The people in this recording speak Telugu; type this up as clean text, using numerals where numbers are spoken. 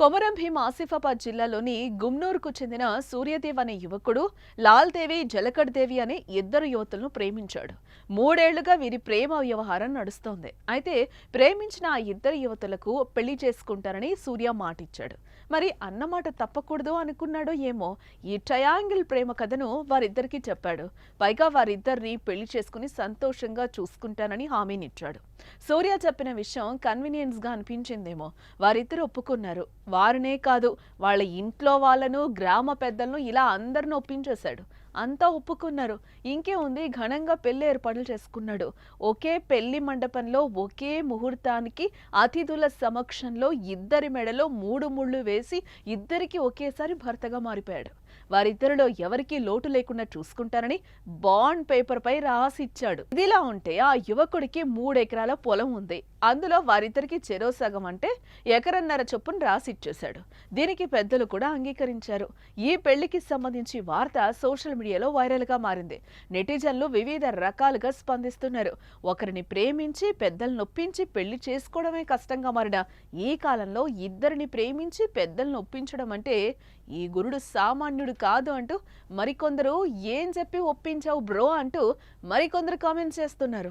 కొమరం భీం ఆసిఫాబాద్ జిల్లాలోని గుమ్నూరుకు చెందిన సూర్యదేవ్ అనే యువకుడు లాల్దేవి జలకడ్దేవి అనే ఇద్దరు యువతులను ప్రేమించాడు. 3 ఏళ్లుగా వీరి ప్రేమ వ్యవహారం నడుస్తోంది. అయితే ప్రేమించిన ఆ ఇద్దరు యువతులకు పెళ్లి చేసుకుంటారని సూర్య మాటిచ్చాడు. మరి అన్నమాట తప్పకూడదు అనుకున్నాడో ఏమో ఈ ట్రయాంగిల్ ప్రేమ కథను వారిద్దరికీ చెప్పాడు. పైగా వారిద్దరిని పెళ్లి చేసుకుని సంతోషంగా చూసుకుంటానని హామీనిచ్చాడు. సూర్య చెప్పిన విషయం కన్వీనియన్స్ గా అనిపించిందేమో వారిద్దరు ఒప్పుకున్నారు. వారినే కాదు, వాళ్ళ ఇంట్లో వాళ్ళను, గ్రామ పెద్దలను ఇలా అందరిని ఒప్పించేశాడు. అంతా ఒప్పుకున్నారు. ఇంకే ఉంది, ఘనంగా పెళ్లి ఏర్పాట్లు చేసుకున్నాడు. ఒకే పెళ్లి మండపంలో ఒకే ముహూర్తానికి అతిథుల సమక్షంలో ఇద్దరి మెడలో 3 ముళ్ళు వేసి ఇద్దరికి ఒకేసారి భర్తగా మారిపోయాడు. వారిద్దరిలో ఎవరికీ లోటు లేకుండా చూసుకుంటారని బాండ్ పేపర్ పై రాసిచ్చాడు. ఇదిలా ఉంటే ఆ యువకుడికి 3 ఎకరాల పొలం ఉంది. అందులో వారిద్దరికి చెరో సగం అంటే ఎకరన్నర చొప్పున రాసిచ్చేశాడు. దీనికి పెద్దలు కూడా అంగీకరించారు. ఈ పెళ్లికి సంబంధించి వార్త సోషల్ మీడియాలో వైరల్ గా మారింది. నెటిజన్లు వివిధ రకాలుగా స్పందిస్తున్నారు. ఒకరిని ప్రేమించి పెద్దలను నొప్పించి పెళ్లి చేసుకోవడమే కష్టంగా మారిన ఈ కాలంలో ఇద్దరిని ప్రేమించి పెద్దలను ఒప్పించడం అంటే ఈ గురుడు సామాన్యుడు కాదు అంటూ మరికొందరు ఏం చెప్పి ఒప్పించావు బ్రో అంటూ మరికొందరు కామెంట్స్ చేస్తున్నారు.